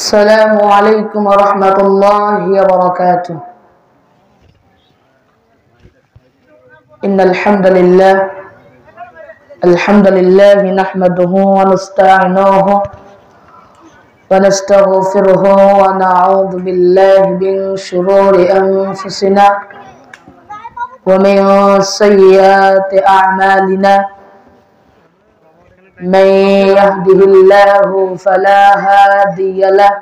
السلام عليكم ورحمة الله وبركاته. إن الحمد لله نحمده ونستعينه ونستغفره ونعوذ بالله من شرور أنفسنا ومن سيئات أعمالنا. من يهده الله فلا هادي له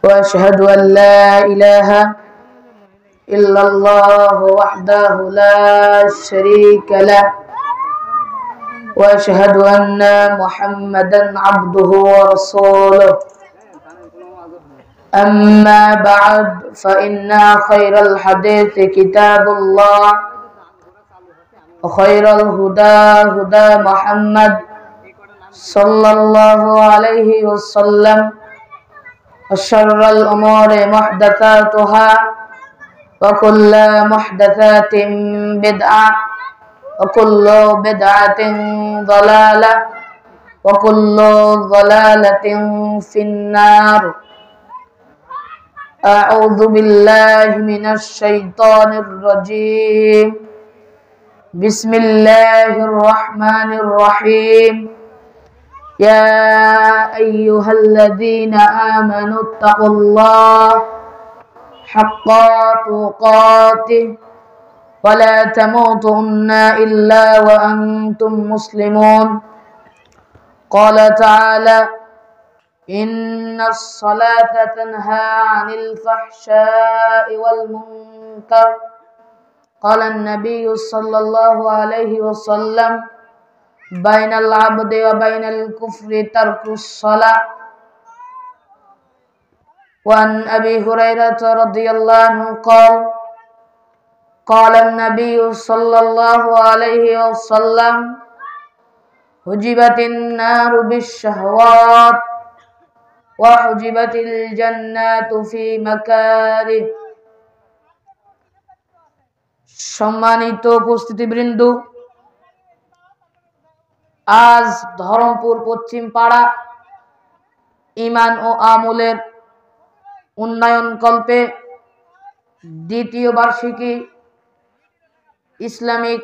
وأشهد أن لا إله إلا الله وحده لا شريك له وأشهد أن محمدا عبده ورسوله. أما بعد فإن خير الحديث كتاب الله وخير الهدى هدى محمد صلى الله عليه وسلم وشر الأمور محدثاتها وكل محدثات بدعة وكل بدعة ضلالة وكل ضلالة في النار. أعوذ بالله من الشيطان الرجيم. بسم الله الرحمن الرحيم. يا أيها الذين آمنوا اتقوا الله حق تقاته ولا تموتن إلا وأنتم مسلمون. قال تعالى: إن الصلاة تنهى عن الفحشاء والمنكر. قال النبي صلى الله عليه وسلم: بين العبد وبين الكفر ترك الصلاة. وعن أبي هريرة رضي الله عنه قال: قال النبي صلى الله عليه وسلم: حجبت النار بالشهوات وحجبت الجنات في مكاره. সম্মানিত উপস্থিতিবৃন্দ, আজ ধরমপুর পশ্চিম পাড়া ঈমান ও আমলের উন্নয়ন কল্পে দ্বিতীয় বার্ষিকী ইসলামিক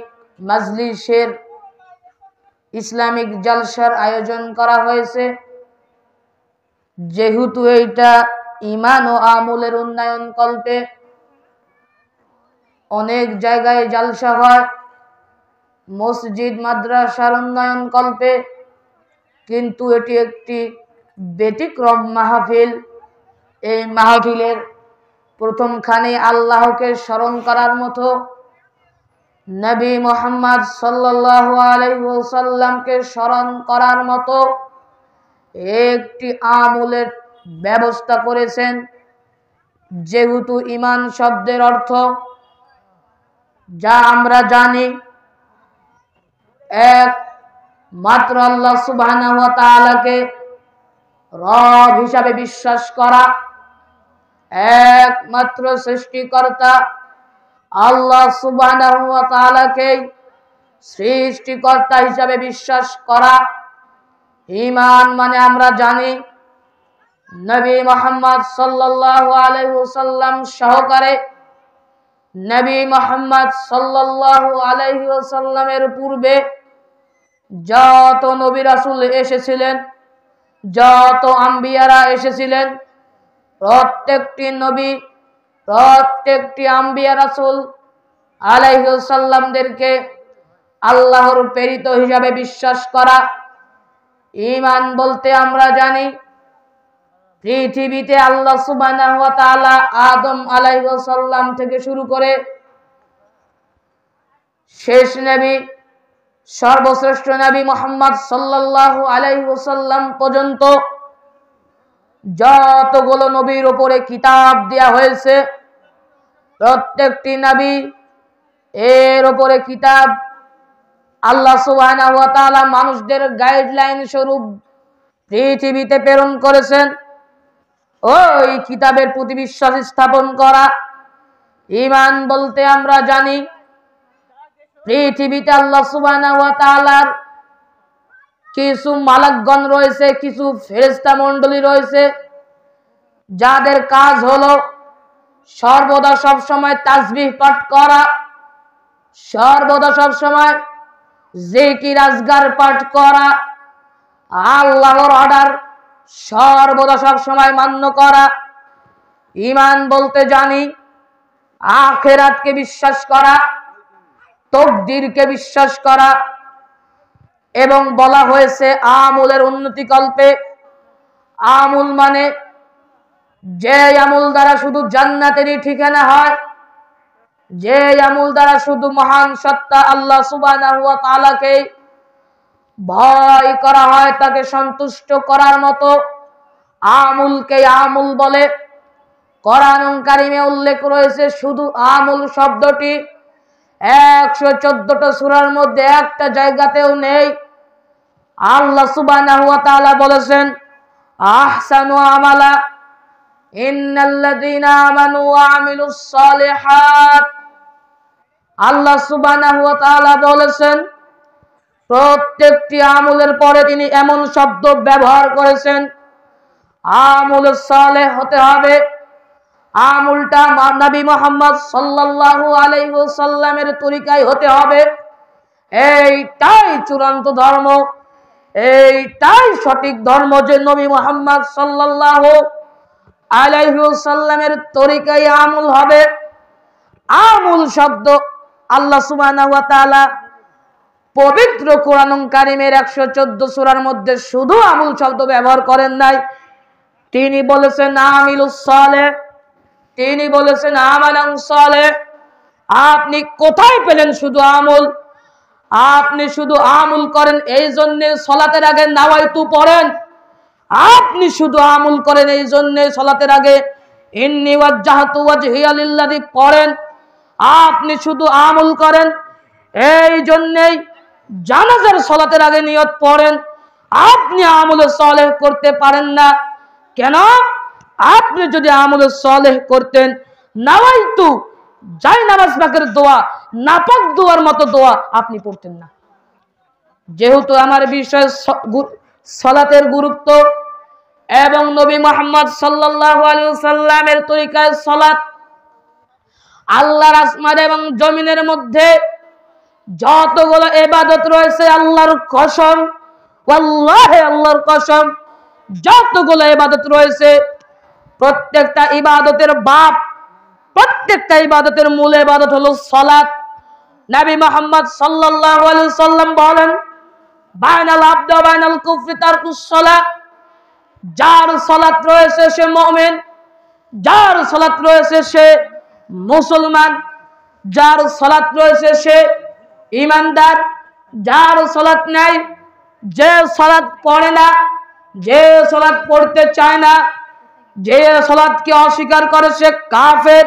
মাজলিসের ইসলামিক জলসার আয়োজন করা হয়েছে। যেহেতু এইটা ঈমান ও আমলের উন্নয়ন কল্পে অনেক জায়গায় জলসা হয়, মসজিদ মাদ্রাসার উন্নয়ন কল্পে, কিন্তু এটি একটি ব্যতিক্রম মাহফিল। এই মাহফিলের প্রথমখানে আল্লাহকে স্মরণ করার মতো, নবী মুহাম্মদ সাল্লাল্লাহু আলাইহি ওয়াসাল্লামকে স্মরণ করার মতো একটি আমলের ব্যবস্থা করেছেন। যেহেতু ঈমান শব্দের অর্থ, যা আমরা জানি, এক মাত্র আল্লাহ সুবহানাহু ওয়া তাআলাকে রব হিসাবে বিশ্বাস করা, একমাত্র সৃষ্টিকর্তা আল্লাহ সুবহানাহু ওয়া তাআলাকে সৃষ্টিকর্তা হিসাবে বিশ্বাস করা। ঈমান মানে আমরা জানি নবী মুহাম্মদ সাল্লাল্লাহু আলাইহি ওয়াসাল্লাম সহকারে নবী মুহাম্মদ সাল্লাল্লাহু আলাইহি ওয়াসাল্লামের পূর্বে যত নবী রাসূল এসেছিলেন, যত আম্বিয়ারা এসেছিলেন, প্রত্যেকটি নবী, প্রত্যেকটি আম্বিয়া রাসূল আলাইহিস সালামদেরকে আল্লাহর প্রেরিত হিসাবে বিশ্বাস করা। ঈমান বলতে আমরা জানি পৃথিবীতে আল্লাহ সুবহানাহু ওয়া তাআলা আদম আলাইহিস সালাম থেকে শুরু করে শেষ নবী, সর্বশ্রেষ্ঠ নবী মুহাম্মদ সাল্লাল্লাহু আলাইহি ওয়াসাল্লাম পর্যন্ত যতগুলো নবীর উপরে কিতাব দেয়া হয়েছে, প্রত্যেকটি নবী এর উপরে কিতাব আল্লাহ সুবহানাহু ওয়া তাআলা মানুষদের গাইডলাইন স্বরূপ পৃথিবীতে প্রেরণ করেছেন। ওই কিতাবের প্রতি বিশ্বাস স্থাপন করা। ঈমান বলতে আমরা জানি পৃথিবীতে আল্লাহ সুবহানাহু ওয়া তাআলার কিছু মালাকগণ রয়েছে, কিছু ফেরেশতা মণ্ডলী রয়েছে, যাদের কাজ হলো সর্বদা সব সময় তাসবিহ পাঠ করা, সর্বদা সব সময় জিকির আজগার পাঠ করা, আল্লাহর অর্ডার সর্বদা সব সময় মান্য করা, ঈমান বলতে জানি আখিরাতকে বিশ্বাস করা, তাকদীরকে বিশ্বাস করা। এবং বলা হয়েছে আমলের উন্নতি কল্পে, আমল মানে যে আমল দ্বারা শুধু জান্নাতেরই ঠিকানা হয়, যে আমল দ্বারা শুধু মহান সত্তা আল্লাহ সুবহানাহু ওয়া তাআলাকে ভয় করা হয়, তাকে সন্তুষ্ট করার মতো আমলকে আমল বলে। কোরআন কারীমে উল্লেখ রয়েছে শুধু আমল শব্দটি 114টা সূরার মধ্যে একটা জায়গাতেও নেই। আল্লাহ সুবহানাহু ওয়া তাআলা বলেছেন আহসানু আমালা ইন্নাল্লাযীনা আমানু ওয়া আমিলুস সালিহাত। আল্লাহ সুবহানাহু ওয়া তাআলা বলেছেন প্রত্যেকটি আমলের পরে তিনি এমন শব্দ ব্যবহার করেছেন, আমল সালেহ হতে হবে, আমলটা নবী মুহাম্মদ সাল্লাল্লাহু আলাইহি ওয়াসাল্লামের তরিকায় হতে হবে। এইটাই চূড়ান্ত ধর্ম, এইটাই সঠিক ধর্ম যে নবী মুহাম্মদ সাল্লাল্লাহু আলাইহি ওয়াসাল্লামের তরিকায় আমল হবে। আমল শব্দ আল্লাহ সুবহানাহু ওয়া তাআলা পবিত্র কোরআন কারীমের 114 সূরার মধ্যে শুধু আমল শব্দ ব্যবহার করেন নাই, তিনি বলেছেন আমিলুস সালেহ, তিনি বলেছেন আমালান সালেহ। আপনি কোথায় পেলেন শুধু আমল? আপনি শুধু আমল করেন এই জন্য সালাতের আগে নাওয়াইতু পড়েন, আপনি শুধু আমল করেন এই জন্য সালাতের আগে ইন্নী ওয়াজ্জাহতু ওয়াজহিয়া লিল্লাযী পড়েন, আপনি শুধু আমল করেন এই জন্যই জানাজার সালাতের আগে নিয়ত পড়েন, আপনি আমলে সালেহ করতে পারেন না কেন? আপনি যদি আমলে সালেহ করতেন নাওয়াইতু যাই নামাজ পাকের দোয়া, নাপাক দোয়ার মতো দোয়া আপনি পড়তেন না। যেহেতু আমার বিষয় সালাতের গুরুত্ব এবং নবী মুহাম্মদ সাল্লাল্লাহু আলাইহি ওয়াসাল্লামের তরিকায় সালাত, আল্লাহর আসমান এবং জমিনের মধ্যে যতগুলো ইবাদত রয়েছে আল্লাহর কসম, ওয়াল্লাহি আল্লাহর কসম, যতগুলো ইবাদত রয়েছে প্রত্যেকটা ইবাদতের বাপ, প্রত্যেকটা ইবাদতের মূল ইবাদত হলো সালাত। নবী মুহাম্মদ সাল্লাল্লাহু আলাইহি ওয়াসাল্লাম বলেন বাইনাল আবদি ওয়া বাইনাল কুফরি তারকুস সালাত। যার সালাত রয়েছে সে মুমিন, যার সালাত রয়েছে সে মুসলমান, যার সালাত রয়েছে সে ঈমানদার। যার সালাত নাই, যে সালাত পড়ে না, যে সালাত পড়তে চায় না, যে সালাতকে অস্বীকার করে সে কাফের।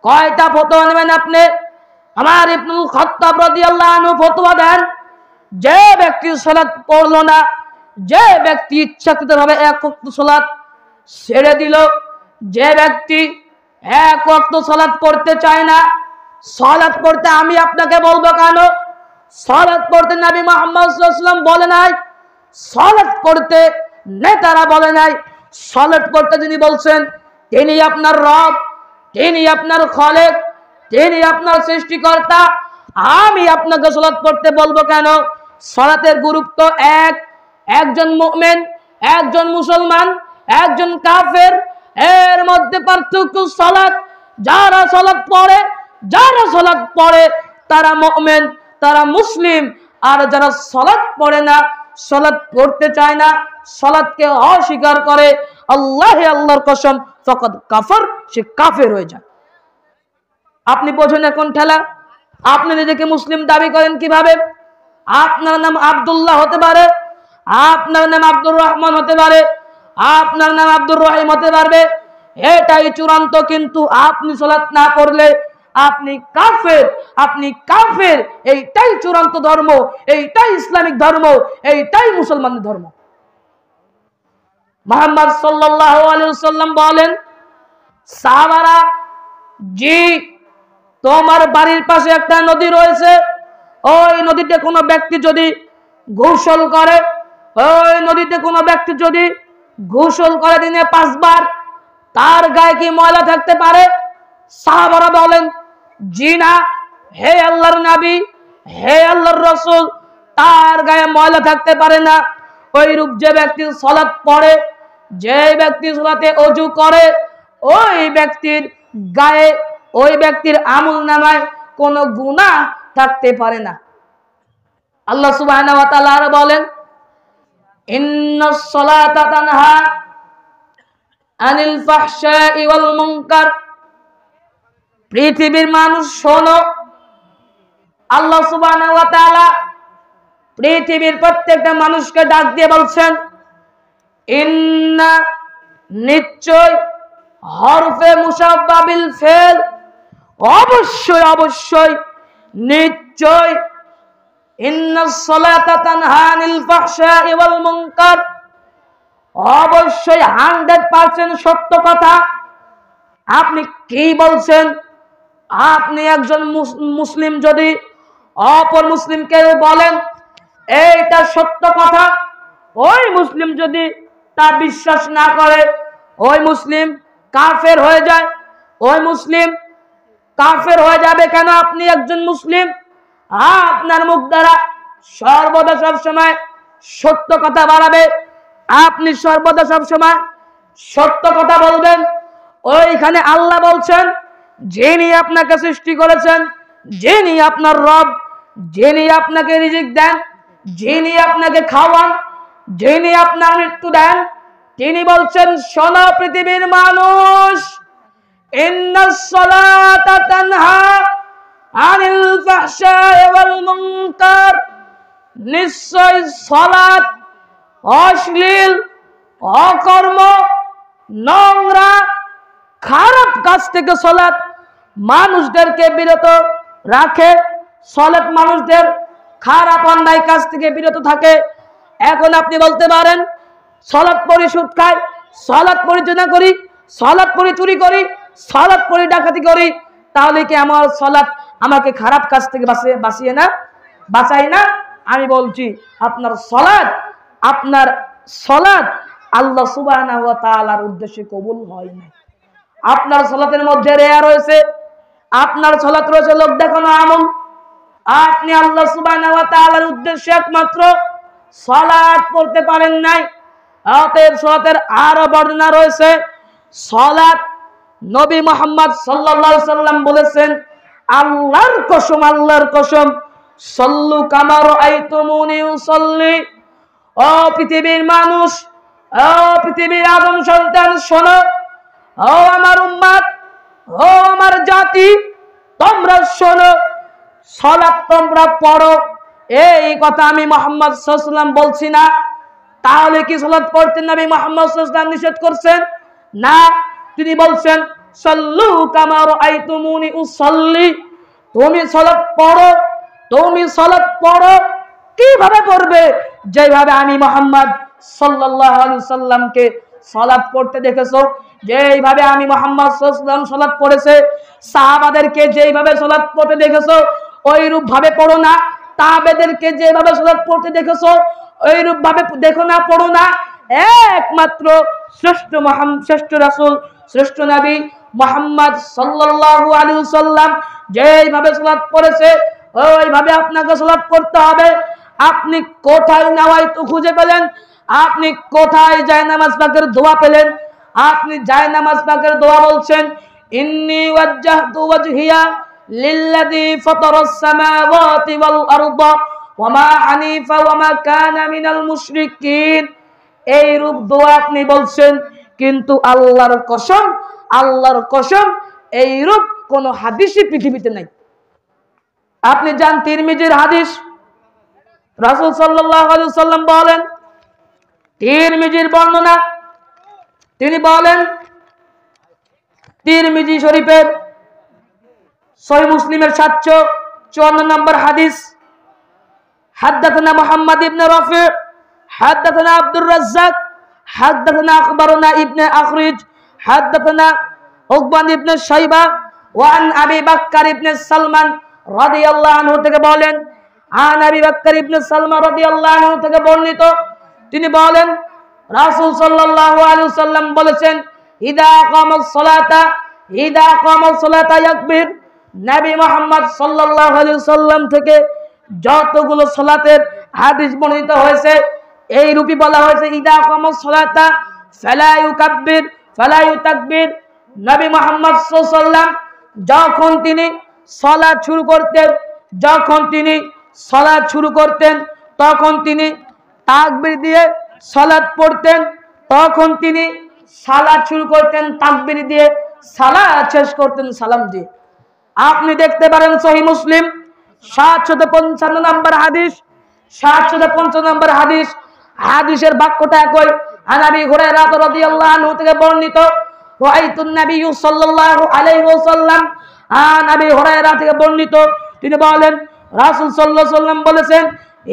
কয়টা ফতোয়া নেবেন আপনি? আমার ইবনুল খাত্তাব রাদিয়াল্লাহু আনহু ফতোয়া দেন যে ব্যক্তি সালাত পড়লো না, যে ব্যক্তি ইচ্ছাকৃতভাবে এক ওয়াক্ত সালাত ছেড়ে দিল, যে ব্যক্তি এক ওয়াক্ত সালাত পড়তে চায় না, সালাত পড়তে আমি আপনাকে বলবো কেন? সালাত পড়তে নবী মুহাম্মদ সাল্লাল্লাহু আলাইহি ওয়াসাল্লাম বলে নাই, সালাত পড়তে নেতারা বলে নাই। সালাত পড়তে যিনি বলছেন তিনি আপনার রব, তিনি আপনার খালেক, তিনি আপনার সৃষ্টিকর্তা। আমি আপনাকে সালাত পড়তে বলবো কেন? সালাতের গুরুত্ব এক, একজন মুমিন, একজন মুসলমান, একজন কাফের, এর মধ্যে পার্থক্য সালাত। যারা সালাত পড়ে, যারা সালাত পড়ে তারা মুমিন, তারা মুসলিম। আর যারা সালাত পড়ে না, সালাত পড়তে চায় না, সালাতকে অস্বীকার করে, আল্লাহে আল্লাহর কসম ফাকাদ কাফার, সে কাফের হয়ে যায়। আপনি বোঝেন এখন ঠেলা? আপনি নিজেকে মুসলিম দাবি করেন কিভাবে? আপনার নাম আব্দুল্লাহ হতে পারে, আপনার নাম আব্দুর রহমান হতে পারে, আপনার নাম আব্দুর রহিম হতে পারবে, এটাই চূড়ান্ত। কিন্তু আপনি সালাত না পড়লে আপনি কাফের, আপনি কাফের। এইটাই চূড়ান্ত ধর্ম, এইটাই ইসলামিক ধর্ম, এইটাই মুসলমানের ধর্ম। মুহাম্মদ সাল্লাল্লাহু আলাইহি ওয়াসাল্লাম বলেন সাহাবারা, জি তোমার বাড়ির পাশে একটা নদী রয়েছে, ওই নদীতে কোনো ব্যক্তি যদি গোসল করে ওই নদীতে কোনো ব্যক্তি যদি গোসল করে দিনে 5 বার, তার গায়ে কি ময়লা থাকতে পারে? সাহাবারা বলেন, জি না, হে আল্লাহর নবী, হে আল্লাহর রাসূল, তার গায়ে ময়লা থাকতে পারে না। ওই রূপ যে ব্যক্তি সালাত পড়ে, যে ব্যক্তি সালাতে ওযু করে, ওই ব্যক্তির গায়ে, ওই ব্যক্তির আমলনামায় কোনো গুনাহ থাকতে পারে না। আল্লাহ সুবহানাহু ওয়া তাআলা আর বলেন, ইন্নাস সালাতা তানহা আনিল ফাহশাই ওয়াল মুনকার। পৃথিবীর মানুষ শোনো, আল্লাহ সুবহানাহু ওয়া তাআলা পৃথিবীর প্রত্যেকটা মানুষকে ডাক দিয়ে বলছেন, ইন্না, নিশ্চয়, হরফে মুসাব্বা বিল ফেল, অবশ্যই অবশ্যই, নিশ্চয়, ইন্নাস সালাতা তানহা আনিল ফাহশাই ওয়াল মুনকার, অবশ্যই 100% সত্য কথা। আপনি কি বলছেন? আপনি একজন মুসলিম যদি অপর মুসলিমকে বলেন এইটা সত্য কথা, ওই মুসলিম যদি তা বিশ্বাস না করে, ওই মুসলিম কাফের হয়ে যায়। ওই মুসলিম কাফের হয়ে যাবে কেন? আপনি একজন মুসলিম, আপনার মুখ দ্বারা সর্বদা সবসময় সত্য কথা বাড়াবে, আপনি সর্বদা সবসময় সত্য কথা বলবেন। ওইখানে আল্লাহ বলছেন, যিনি আপনাকে সৃষ্টি করেছেন, যিনি আপনার রব, যিনি আপনাকে রিজিক দেন, যিনি আপনাকে খাওয়ান, যিনি আপনার মৃত্যু দেন, তিনি বলছেন, শোনো পৃথিবীর মানুষ, ইন্নাস সালাতা তানহা আনিল ফাহশাই ওয়াল মুনকার, নিশ্চয় সালাত অশ্লীল, অকর্ম, নোংরা, খারাপ কাজ থেকে সালাত মানুষদেরকে বিরত রাখে। সালাত মানুষদের খারাপ অন্যায় কাজ থেকে বিরত থাকে। এখন আপনি বলতে পারেন, সালাত পড়ি সুদ খাই, সালাত পড়ি জিনা করি, সালাত পড়ি চুরি করি, সালাত পড়ি ডাকাতি করি, তাহলে কি আমার সালাত আমাকে খারাপ কাজ থেকে বাঁচায় না? আমি বলছি, আপনার সালাত আল্লাহ সুবহানাহু ওয়া তাআলার উদ্দেশ্যে কবুল হয় না। আপনার সালাতের মধ্যে রিয়া রয়েছে, আপনার সালাত রয়েছে লোক দেখানো আমল। আপনি আল্লাহ সুবহানাহু ওয়া তাআলার উদ্দেশ্যে একমাত্র সালাত পড়তে পারেন নাই। অতএব সালাতের আরো বর্ণনা রয়েছে। সালাত নবী মুহাম্মদ সাল্লাল্লাহু আলাইহি সাল্লাম বলেছেন, আল্লাহর কসম, সাল্লু কামা রাআইতুমুনি উসাল্লি। ও পৃথিবীর মানুষ, ও পৃথিবীর আদম সন্তান, শোনো, ও আমার উম্মত, ও আমার জাতি, তোমরা শোনো, সালাত তোমরা পড়ো। এই কথা আমি মুহাম্মদ সাল্লাল্লাহু আলাইহি ওয়াসাল্লাম বলছি না। তাহলে কি সালাত পড়তে নবী মুহাম্মদ সাল্লাল্লাহু আলাইহি ওয়াসাল্লাম নিষেধ করছেন? না, তিনি বলছেন, সাল্লু কামা রাআইতুমুনি উসাল্লি। তুমি সালাত পড়ো। কিভাবে পড়বে? যেভাবে আমি মুহাম্মদ সাল্লাল্লাহু আলাইহি ওয়াসাল্লামকে সালাত পড়তে দেখেছো, যেইভাবে আমি মুহাম্মদ সাল্লাল্লাহু আলাইহি ওয়াসাল্লাম সালাত পড়েছে, সাহাবাদেরকে যেইভাবে সালাত পড়তে দেখেছো ওইরূপ ভাবে পড়ো না। তাবেদেরকে যেভাবে সালাত পড়তে দেখেছো ওইরূপ ভাবে দেখো না, পড়ো না। একমাত্র শ্রেষ্ঠ রাসূল, শ্রেষ্ঠ নবী মুহাম্মদ সাল্লাল্লাহু আলাইহি ওয়াসাল্লাম যেইভাবে সালাত পড়েছে ওইভাবে আপনাকে সালাত পড়তে হবে। আপনি কোথায় নাওয়াইতু খুঁজে পেলেন? আপনি কোথায় জায়নামাজ পাকের দোয়া পেলেন? আপনি জায়নামাজ পাকের দোয়া বলছেন, ইন্নী ওয়াজ্জাহতু ওয়াজহিয়া লিল্লাযী ফাতারাস সামাওয়াতি ওয়াল আরদা ওয়া মা হানিফা ওয়া মা কানা মিনাল মুশরিকিন। এই রূপ দোয়া আপনি বলছেন, কিন্তু আল্লাহর কসম এই রূপ কোন হাদিসই পৃথিবীতে নাই। আপনি জান তিরমিজির হাদিস, রাসূল সাল্লাল্লাহু আলাইহি ওয়াসাল্লাম বলেন, তিরমিজির বর্ণনা, তিনি বলেন, তিরমিজি শরীফের সহিহ মুসলিমের 754 নম্বর হাদিস, হাদাথানা মুহাম্মদ ইবনে রাফি, হাদাথানা আব্দুর রাজ্জাক, হাদাথানা আখবারনা ইবনে আখরিজ, হাদাথানা উকবান ইবনে শাইবা ওয়া আন আবি বকর ইবনে সালমান রাদিয়াল্লাহু আনহু থেকে বলেন, আন আবি বকর ইবনে সালমান রাদিয়াল্লাহু আনহু থেকে বর্ণিত, তিনি বলেন রাসূল সাল্লাল্লাহু আলাইহি ওয়াসাল্লাম বলেছেন ইদা কামাস সালাতা ইয়াকবির। নবী মুহাম্মদ সাল্লাল্লাহু আলাইহি ওয়াসাল্লাম থেকে যতগুলো সালাতের হাদিস বর্ণিত হয়েছে এই রূপে বলা হয়েছে ইদা কামাস সালাতা ফালা ইউকাব্বির ফালা ইউতাকবির। নবী মুহাম্মদ সাল্লাল্লাহু আলাইহি ওয়াসাল্লাম যখন তিনি সালাত শুরু করতেন তখন তিনি তাকবীর দিয়ে সালাত পড়তেন, তখন তিনি সালাত শুরু করতেন তাকবীর দিয়ে, সালাত শেষ করতেন সালাম দিয়ে। আপনি দেখতে পারেন সহিহ মুসলিম 755 নম্বর হাদিস, 755 নম্বর হাদিস। হাদিসের বাক্যটা একই। আনাবি হুরায়রা রাদিয়াল্লাহু আনহু থেকে বর্ণিত রাআইতুন নবী সাল্লাল্লাহু আলাইহি ওয়াসাল্লাম, আনাবি হুরায়রা থেকে বর্ণিত তিনি বলেন রাসূল সাল্লাল্লাহু আলাইহি ওয়াসাল্লাম বলেছেন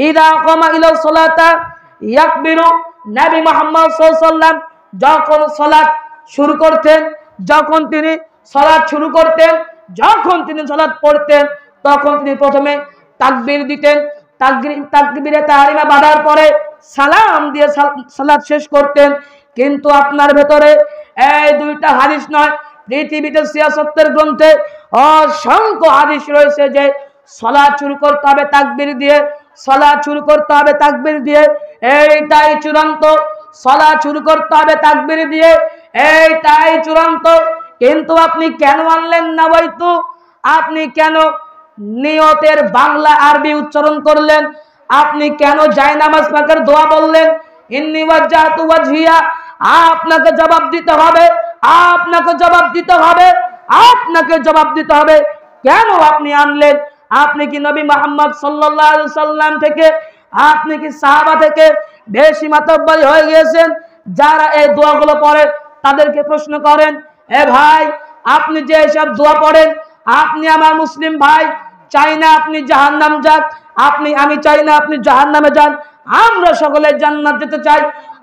ইদা কামা ইলা সালাতা ইয়াকবিরু। নবী মুহাম্মদ সাল্লাল্লাহু আলাইহি ওয়াসাল্লাম যখন সালাত শুরু করতেন, যখন তিনি সালাত পড়তেন তখন তিনি প্রথমে তাকবীর দিতেন, তাকবীরে তাহরিমা বাঁধার পরে সালাম দিয়ে সালাত শেষ করতেন। কিন্তু আপনার ভেতরে এই দুইটা হাদিস নয়, পৃথিবীতে সিয়াসতের গ্রন্থে অসংখ্য হাদিস রয়েছে যে সালাত শুরু করতে হবে তাকবীর দিয়ে, সালাত শুরু করতে হবে তাকবীর দিয়ে, এইটাই চূড়ান্ত। সালাত শুরু করতে হবে তাকবীর দিয়ে, এইটাই চূড়ান্ত। কিন্তু আপনি কেন আনলেন নাওয়াইতু? আপনি কেন নিয়তের বাংলা আরবি উচ্চারণ করলেন? আপনি কেন জায়নামাজ পাকের দোয়া বললেন ইন্নী ওয়াজ্জাহতু ওয়াজহিয়া? আপনাকে জবাব দিতে হবে, আপনাকে জবাব দিতে হবে, আপনাকে জবাব দিতে হবে। কেন আপনি আনলেন? আপনি কি নবী মুহাম্মদ সাল্লাল্লাহু আলাইহি ওয়াসাল্লাম থেকে, আপনি কি সাহাবা থেকে বেশি মাতব্বরী হয়ে গিয়েছেন? যারা এই দোয়াগুলো পড়ে তাদেরকে প্রশ্ন করেন, এ ভাই আপনি যে সব দোয়া পড়েন, আপনি আমার মুসলিম ভাই, চাই না আপনি জাহান্নাম যান, আমি চাই না আপনি জাহান্নামে যান, আমরা সকলে জান্নাত যেতে চাই।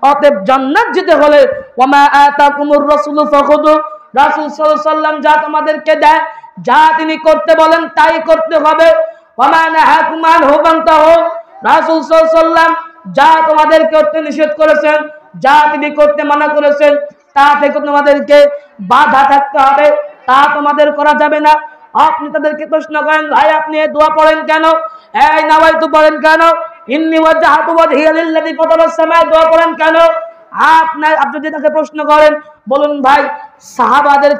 অতএব জান্নাত যেতে হলে ওয়ামা আতাকুমুর রাসূলু ফাখুযু, রাসূল সাল্লাল্লাহু আলাইহি ওয়াসাল্লাম যা তোমাদেরকে দেয়, যা তিনি করতে বলেন তাই করতে হবে। ওয়ামা নাহাকুম আনহু ফান্তাহু, রাসূল সাল্লাল্লাহু আলাইহি ওয়াসাল্লাম যা তোমাদের করতে নিষেধ করেছেন, যা তিনি করতে মানা করেছেন তা থেকে তোমাদেরকে বাধা থাকতে হবে, তা তোমাদের করা যাবে না। আপনি তাদেরকে প্রশ্ন করেন, ভাই আপনি এই দোয়া পড়েন কেন, এই নাওয়াইতু পড়েন কেন, ইন্নী ওয়াজ্জাহতু ওয়াজহিয়া লিল্লাযী ফাতারাস সামাওয়াতি দোয়া পড়েন কেন? আপনি যদি তাকে প্রশ্ন করেন, বলুন ভাই সাহাবাদের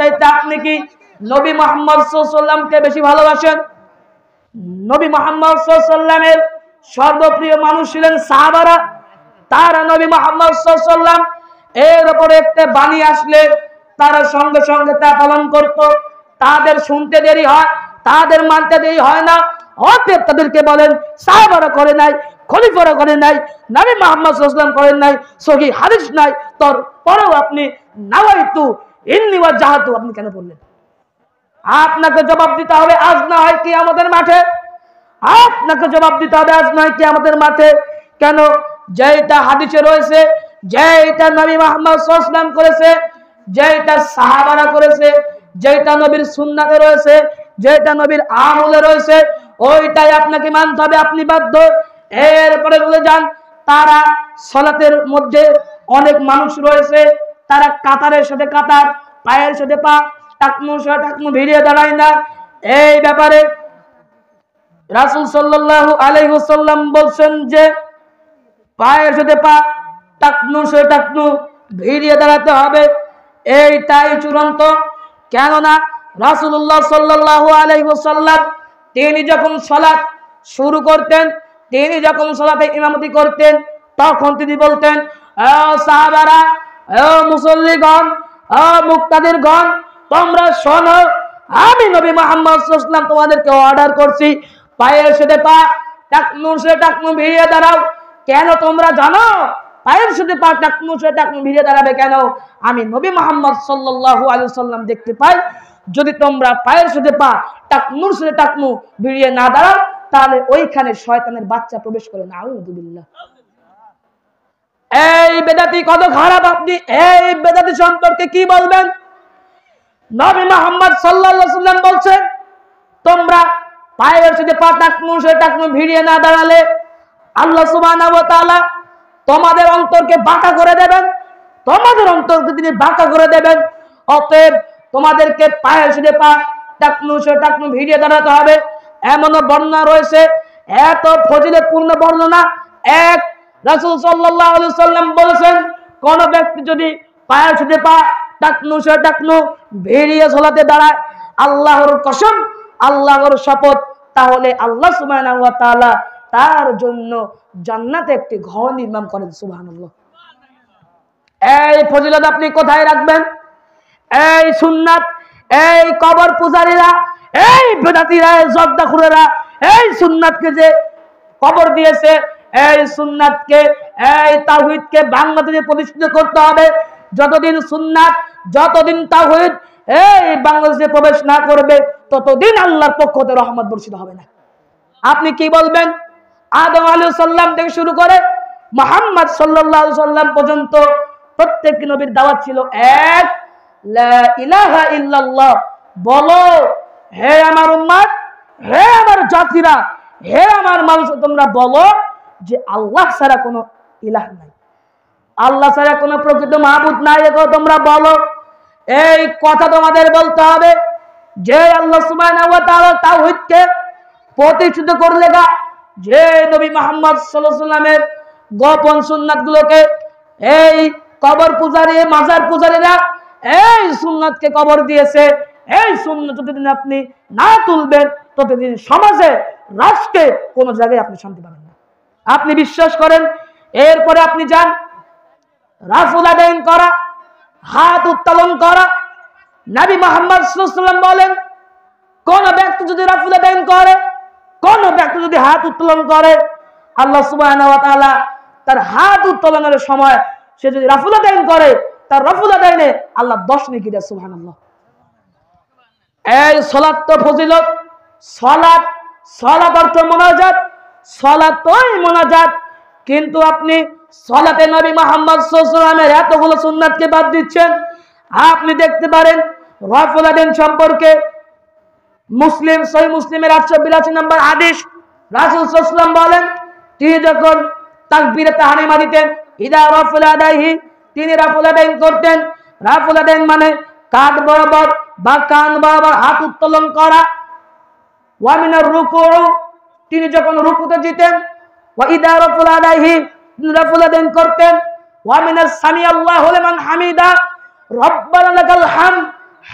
চাইতে আপনি কি নবী মুহাম্মদ সাল্লাল্লাহু আলাইহি ওয়াসাল্লামকে বেশি ভালোবাসেন? নবী মুহাম্মদ সাল্লাল্লাহু আলাইহি ওয়াসাল্লামের সর্বপ্রিয় মানুষ ছিলেন সাহাবারা। তারা নবী মুহাম্মদ সাল্লাল্লাহু আলাইহি ওয়াসাল্লাম এর উপরে একটা বাণী আসলে তারা সঙ্গে সঙ্গে তা পালন করত। তাদের শুনতে দেরি হয়, তাদের মানতে দেরি হয় না। অতএব তাদেরকে বলেন সাহাবারা করে নাই, খলিফারা করে নাই, নবী মুহাম্মদ সাল্লাল্লাহু আলাইহি ওয়াসাল্লাম করেন নাই, সহিহ হাদিস নাই, তারপরেও আপনি নাওয়াইতু ইন্নী ওয়াজ্জাহতু আপনি কেন বললেন? আপনাকে জবাব দিতে হবে আজ না হয় কিয়ামতের মাঠে, আপনাকে জবাব দিতে হবে আজ নয় কিয়ামতের মাঠে। কেন? যেটা হাদিসে রয়েছে, যেটা নবী মুহাম্মদ সাল্লাল্লাহু আলাইহি ওয়াসাল্লাম করেছে, যেটা সাহাবারা করেছে, যেটা নবীর সুন্নাতে রয়েছে, যেটা নবীর আমলে রয়েছে, ওইটাই আপনাকে মানতে হবে, আপনি বাধ্য। এরপরে বলে যান তারা সালাতের মধ্যে অনেক মানুষ রয়েছে, তারা কাতারের সাথে কাতার, পায়ের সাথে পা, টাকনুর সাথে টাকনু ভিড়িয়ে দাঁড়ায় না। এই ব্যাপারে রাসূল সাল্লাল্লাহু আলাইহি ওয়াসাল্লাম বলছেন যে পায়ের সাথে পা, টাকনুর সাথে টাকনু ভিড়িয়ে দাঁড়াতে হবে, এইটাই চূড়ান্ত। কেননা রাসূলুল্লাহ সাল্লাল্লাহু আলাইহি ওয়াসাল্লাম তিনি যখন সালাত শুরু করতেন, তিনি যখন সালাতে ইমামতি করতেন, তখন তিনি বলতেন, ও সাহাবারা, ও মুসল্লিগণ, ও মুক্তাদিরগণ, তোমরা শোনো, আমি নবী মুহাম্মদ সাল্লাল্লাহু আলাইহি ওয়াসাল্লাম তোমাদেরকে অর্ডার করছি, পায়ের সাথে পা, টাকনুর সাথে টাকনু ভিড়িয়ে দাঁড়াও। কেন তোমরা জানো পায়ের সাথে পা, টাকনুর সাথে টাকনু ভিড়িয়ে দাঁড়াবে কেন? আমি নবী মুহাম্মদ সাল্লাল্লাহু আলাইহি ওয়াসাল্লাম দেখতে পাই, যদি তোমরা পায়ের সাথে পা, টাকনুর সাথে টাকনু ভিড়িয়ে না দাঁড়াও, তাহলে ওইখানে শয়তানের বাচ্চা প্রবেশ করে। নাউযুবিল্লাহ। এই বেদাতি কত খারাপ! আপনি এই বেদাতি সম্পর্কে কি বলবেন? নবী মুহাম্মদ সাল্লাল্লাহু আলাইহি ওয়াসাল্লাম বলছেন, তোমরা পায়ের সাথে পা, টাকনুর সাথে টাকনু ভিড়িয়ে না দাঁড়ালে আল্লাহ সুবহানাহু ওয়া তাআলা তোমাদের অন্তরকে বাঁকা করে দেবেন, তোমাদের অন্তরকে তিনি বাঁকা করে দেবেন। অতএব তোমাদেরকে পায়ে শুধু পা, টাকনু সে টাকনু ভিড়িয়ে দাঁড়াতে হবে। এমনও বর্ণনা রয়েছে, এত ফজিলতপূর্ণ বর্ণনা, এক রাসূল সাল্লাল্লাহু আলাইহি ওয়াসাল্লাম বলেছেন, কোন ব্যক্তি যদি পায়ে শুধু পা, টাকনু সে টাকনু ভিড়িয়ে সালাতে দাঁড়ায়, আল্লাহর কসম, আল্লাহর শপথ, তাহলে আল্লাহ সুবহানাহু ওয়া তাআলা তার জন্য জান্নাতে একটি ঘর নির্মাণ করেন। সুবহানাল্লাহ। এই ফজিলত আপনি কোথায় রাখবেন? এই সুন্নাত, এই কবর পূজারীরা, এই বেদাতীরা, এই জর্দাখুরেরা এই সুন্নাতকে যে কবর দিয়েছে, এই সুন্নাতকে, এই তাওহীদকে বাংলাদেশে প্রতিষ্ঠিত করতে হবে। যতদিন সুন্নাত, যতদিন তাওহীদ এই বাংলাদেশে প্রবেশ না করবে, ততদিন আল্লাহর পক্ষ থেকে রহমত বর্ষিত হবে না। আপনি কি বলবেন? আদম আলাইহিস সালাম থেকে শুরু করে মুহাম্মদ সাল্লাল্লাহু আলাইহি সাল্লাম পর্যন্ত প্রত্যেক নবীর দাওয়াত ছিল এক, লা ইলাহা ইল্লাল্লাহ। বলো হে আমার উম্মত, হে আমার জাতিরা, হে আমার মানুষ, তোমরা বলো যে আল্লাহ ছাড়া কোনো ইলাহ নাই, আল্লাহ ছাড়া কোনো প্রকৃত মাবুদ নাই, এটা তোমরা বলো। এই কথা তোমাদের বলতে হবে যে আল্লাহ সুবহানাহু ওয়া তাআলা তাওহীদকে প্রতিষ্ঠিত করলে গা, যে নবী মুহাম্মদ সাল্লাল্লাহু আলাইহি ওয়াসাল্লামের গোপন সুন্নাতগুলোকে এই কবর পূজারী, মাজার পূজারীরা এই সুন্নাতকে কবর দিয়েছে, এই সুন্নাত যতদিন আপনি না তুলবেন, ততদিন সমাজে, রাষ্ট্রে, কোন জায়গায় আপনি শান্তি পাবেন না। আপনি বিশ্বাস করেন? এরপরে আপনি যান রাফুল আদাইন করা, হাত উত্তোলন করা। নবী মুহাম্মদ সাল্লাল্লাহু আলাইহি ওয়াসাল্লাম বলেন, কোন ব্যক্তি যদি রাফুল আদাইন করে, কোন ব্যক্তি যদি হাত উত্তোলন করে, আল্লাহ সুবহানাহু ওয়া তাআলা তার হাত উত্তোলনের সময় সে যদি রাফুল আদাইন করে, তার রাফুল আদাইনে আল্লাহ 10 নেকি দেয়। সুবহানাল্লাহ। এই সালাত তো ফজিলত, সালাত, সালাত অর্থ মুনাজাত, সালাতই মুনাজাত। কিন্তু আপনি সালাতে নবী মুহাম্মদ সাল্লাল্লাহু আলাইহি ওয়াসাল্লামের এতগুলো সুন্নাতকে বাদ দিচ্ছেন। আপনি দেখতে পারেন রাফুল আদাইন সম্পর্কে মুসলিম, সহিহ মুসলিমের 882 নম্বর হাদিস, রাসূল সাল্লাল্লাহু আলাইহি ওয়াসাল্লাম বলেন, তিনি যখন তাকবীরে তাহরিমা দিতেন, ইদা রাফুল আদাইহি, তিনি রাফুল আদাইন করতেন। রাফুল আদাইন মানে কাঁধ বরাবর বা কান বরাবর হাত উত্তোলন করা। ওয়া মিনার রুকুউ, তিনি যখন রুকুতে যেতেন, ওয়া ইদা রাফুল আদাইহি, তিনি রাফুল আদাইন করতেন। ওয়া মিনাস সামিআল্লাহু লিমান হামিদা, রব্বানা লাকাল হামদ,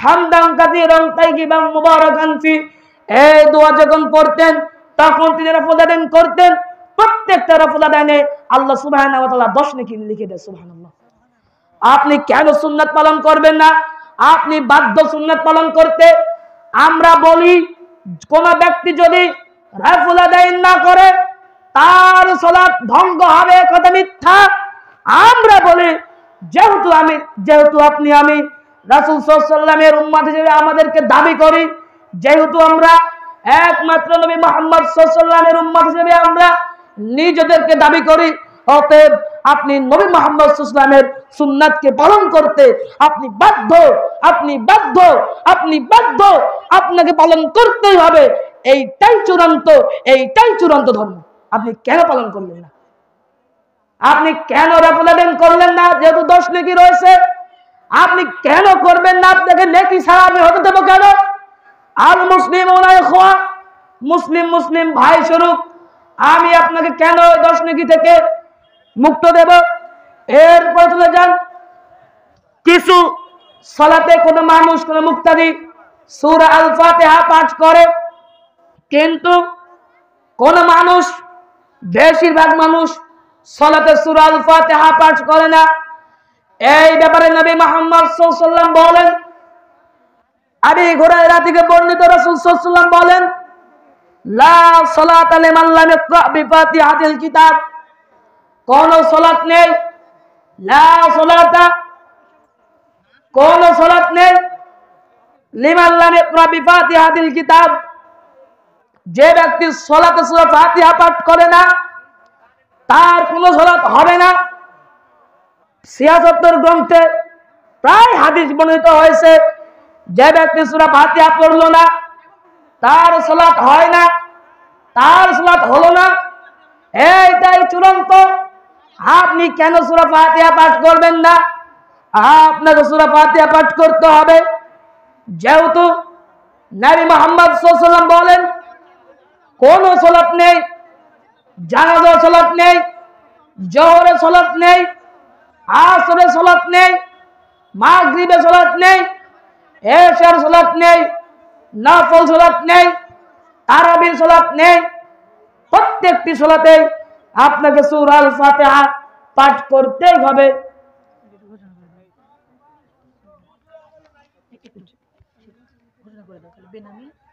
হামদান কাসীরান তাইয়িবান মুবারাকান ফি, এই দোয়া যখন পড়তেন, তখন তিনি রাফুল আদাইন করতেন। প্রত্যেকটা রাফুল আদাইনে আল্লাহ সুবহানাহু ওয়া তাআলা 10 নেকি লিখে দেয়। সুবহানাল্লাহ। আপনি কেন সুন্নাত পালন করবেন না? আপনি বাধ্য সুন্নাত পালন করতে। আমরা বলি কোন ব্যক্তি যদি রাফুল আদাইন না করে, তার সালাত ভঙ্গ হবে, কথা মিথ্যা। আমরা বলি যেহেতু আপনি, আমি রাসূল সাল্লাল্লাহু আলাইহি ওয়াসাল্লামের উম্মত হিসেবে আমাদেরকে দাবি করি, যেহেতু আমরা একমাত্র নবী মুহাম্মদ সাল্লাল্লাহু আলাইহি ওয়াসাল্লামের উম্মত হিসেবে আমরা নিজেদেরকে দাবি করি, অতএব আপনি নবী মুহাম্মদ সাল্লাল্লাহু আলাইহি ওয়াসাল্লামের সুন্নাতকে পালন করতে আপনি বাধ্য, আপনি বাধ্য, আপনি বাধ্য, আপনাকে পালন করতেই হবে। এইটাই চূড়ান্ত ধর্ম। আপনি কেন পালন করলেন না? আপনি কেন রাফুল আদাইন করলেন না? যেহেতু 10 নেকি রয়েছে, আপনি কেন করবেন না? আপনাকে নেকি ছাড়া আমি হতে দেব কেন? আল মুসলিমুনা ইখওয়া, মুসলিম ভাই স্বরূপ আমি আপনাকে কেন 10 নেকি থেকে মুক্ত দেব? এরপর চলে যান, কিছু সালাতে কোন মানুষ, কোন মুক্তাদি সূরা আল ফাতিহা পাঠ করে, কিন্তু কোন মানুষ, বেশিরভাগ মানুষ সালাতে সূরা আল ফাতিহা পাঠ করে না। এই ব্যাপারে নবী মুহাম্মদ সাল্লাল্লাহু আলাইহি ওয়াসাল্লাম বলেন, আবু হুরায়রা থেকে বর্ণিত, রাসূল সাল্লাল্লাহু আলাইহি ওয়াসাল্লাম বলেন, লা সালাতা লিমান লাম ইয়াকরা বিফাতিহাতিল কিতাব, কোন সালাত নেই, লা সালাতা, কোন সালাত নেই, লিমান লাম ইয়াকরা বিফাতিহাতিল কিতাব, যে ব্যক্তি সালাতে সূরা ফাতিহা পাঠ করে না, তার কোনো সালাত হবে না। সিয়াসতের গ্রন্থে প্রায় হাদিস বর্ণিত হয়েছে, যে ব্যক্তি সূরা ফাতিহা পড়লো না, তার সালাত হয় না, তার সালাত হলো না। এইটাই চূড়ান্ত। আপনি কেন সূরা ফাতিহা পাঠ করবেন না? আপনাকে সূরা ফাতিহা পাঠ করতে হবে, যেহেতু নবী মুহাম্মদ সাল্লাল্লাহু আলাইহি ওয়াসাল্লাম বলেন কোন সালাত নেই, জানাজা সালাত নেই, জোহরের সালাত নেই, আসরের সালাত নেই, মাগরিবের সালাত নেই, এশার সালাত নেই, নফল সালাত নেই, তারাবির সালাত নেই। প্রত্যেকটি সালাতে আপনাকে সূরা আল ফাতিহা পাঠ করতেই হবে।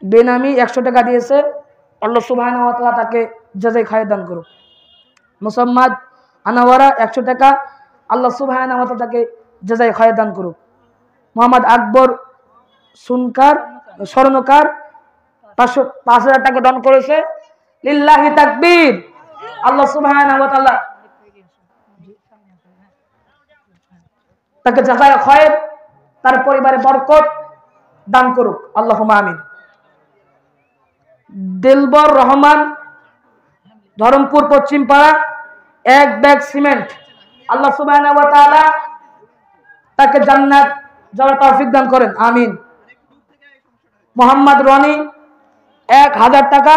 বেনামি 100 টাকা দিয়েছে, আল্লাহ সুবহানাহু ওয়া তাআলা তাকে জাযায়ে খায়র দান করুক। মুসাম্মাদ আনাওয়ারা 100 টাকা, আল্লাহ সুবহানাহু ওয়া তাআলা তাকে জাযায়ে খায়র দান করুক। মোহাম্মদ আকবর সুনকার স্বর্ণকার 5000 টাকা দান করেছে, লিল্লাহি তাকবীর। আল্লাহ সুবহানাহু ওয়া তাআলা তাকে জাযায়ে খায়র, তার পরিবারে বরকত দান করুক, আল্লাহুম্মা আমিন। দিলবর রহমান ধরমপুর পশ্চিম পাড়া 1 ব্যাগ সিমেন্ট, আল্লাহ সুবহানাহু ওয়া তাআলা তাকে জান্নাত যাওয়ার তৌফিক দান করেন, আমিন। মোহাম্মদ রনি 1000 টাকা,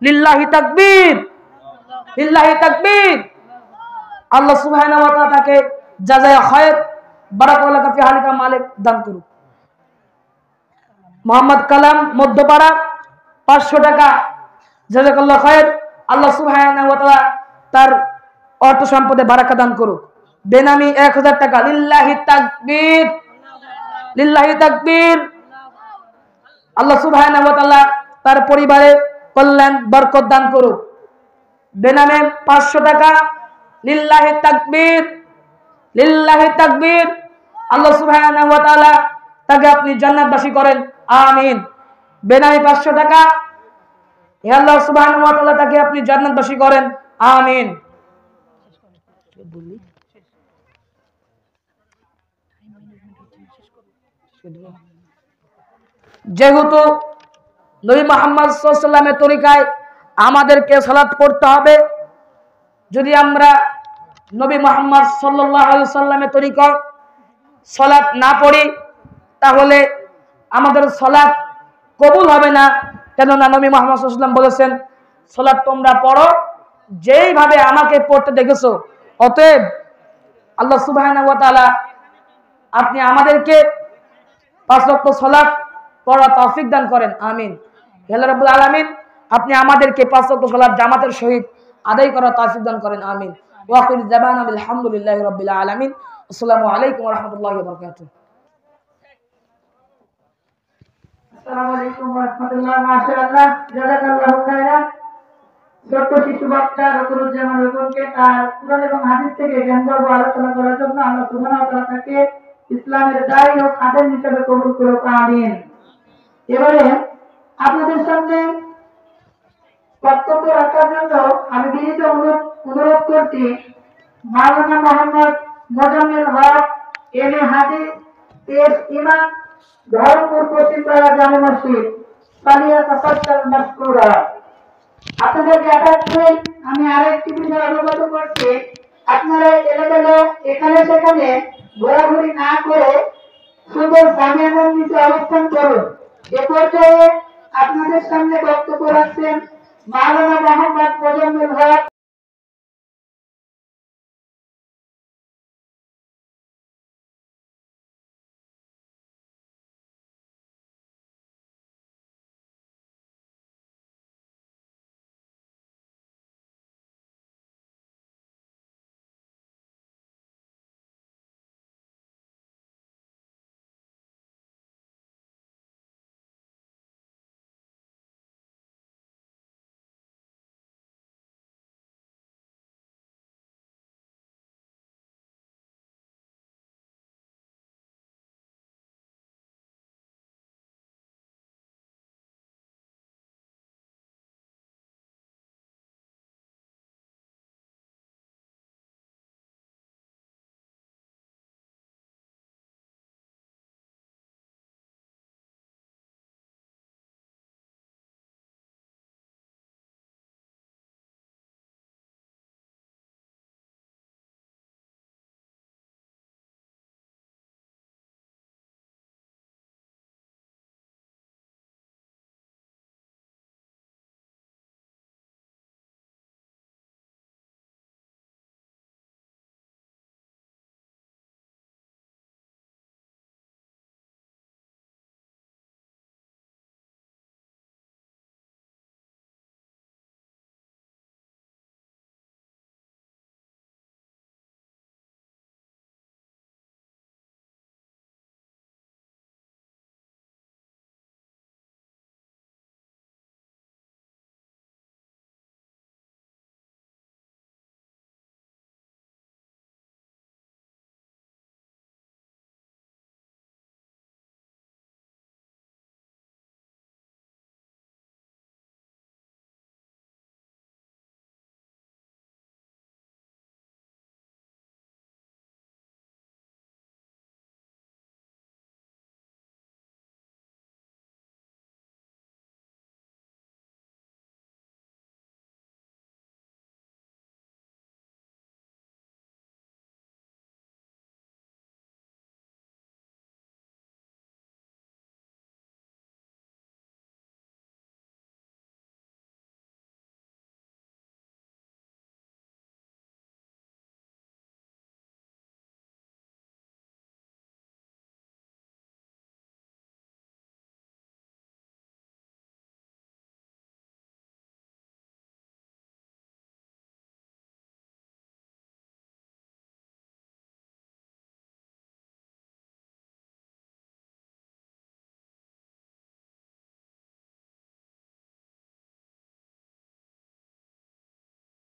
লিল্লাহি তাকবীর, লিল্লাহি তাকবীর। আল্লাহ সুবহানাহু ওয়া তাআলা তাকে জাযায়ে খায়র, বারাকাল্লাহু ফি হালিকা মালিক দান করুন। মোহাম্মদ কালাম মধ্যপাড়া 500 টাকা, জাযাকাল্লাহু খায়র, আল্লাহ সুবহানাহু ওয়া তাআলা তার অর্থ সম্পদে বারাকা দান করুক। বেনামি 1000 টাকা, লিল্লাহি তাকবীর, লিল্লাহি তাকবীর। আল্লাহ সুবহানাহু ওয়া তাআলা তার পরিবারে কল্যাণ বরকত দান করুক। বেনামে 500 টাকা, লিল্লাহি তাকবীর, লিল্লাহি তাকবীর। আল্লাহ সুবহানাহু ওয়া তাআলা তাকে আপনি জান্নাতবাসী করেন, আমিন। বেনামি 500 টাকা, হে আল্লাহ সুবহানাহু ওয়া তাআলা তাকে আপনি জান্নাতবাসী করেন, আমিন। যেহেতু নবী মুহাম্মদ সাল্লাল্লাহু আলাইহি ওয়াসাল্লামের তরিকায় আমাদেরকে সালাত করতে হবে, যদি আমরা নবী মুহাম্মদ সাল্লাল্লাহু আলাইহি ওয়াসাল্লামের তরিকায় সালাত না পড়ি তাহলে আমাদের সালাত কবুল হবে না। কেননা নবী মুহাম্মদ সাল্লাল্লাহু আলাইহি ওয়াসাল্লাম বলেছেন, সালাত তোমরা পড়ো যেইভাবে আমাকে পড়তে দেখেছো। অতএব আল্লাহ সুবহানাহু ওয়া তাআলা আপনি আমাদেরকে 5 ওয়াক্ত সালাত পড়ার তৌফিক দান করেন, আমিন। আল্লাহ রাব্বুল আলামিন আপনি আমাদেরকে 5 ওয়াক্ত সালাত জামাতের সহিত আদায় করার তৌফিক দান করেন, আমিন। ওয়া আখিরু দাওয়ানা আলহামদুলিল্লাহি রাব্বিল আলামিন। আসসালামু আলাইকুম ওয়া রাহমাতুল্লাহি ওয়া বারাকাতুহু। আসসালামু আলাইকুম ওয়া রাহমাতুল্লাহ। মাশাআল্লাহ, জাযাকাল্লাহু খাইরান। ছোট্ট শিশু বাচ্চা রকুরুজ্জামান রকুনকে তার কুরআন এবং হাদিস থেকে জ্ঞানগর্ভ আলোচনা করার জন্য আল্লাহ সুবহানাহু ওয়া তাআলা তাকে ইসলামের দায়ী ও খাদেম হিসেবে কবুল করুক, আমিন। এবারে আপনাদের সামনে বক্তব্য রাখার জন্য আমি বিনীত অনুরোধ করছি মাওলানা মোহাম্মদ মোজাম্মেল হক, এমএ হাদিস, পেশ ইমাম, ধরমপুর পশ্চিম পাড়া জামে মসজিদ, পালিয়া তাফাজ্জাল মাশকুরা। আপনাদের দেখাচ্ছি আমি আরেকটি বিষয় অবগত করছি, আপনারা এলোমেলো এখানে সেখানে ঘোরাঘুরি না করে সুন্দর সামিয়ানার নিচে অবস্থান করুন। এ পর্যায়ে আপনাদের সামনে বক্তব্য রাখছেন মাওলানা মোহাম্মদ মোজাম্মেল হক।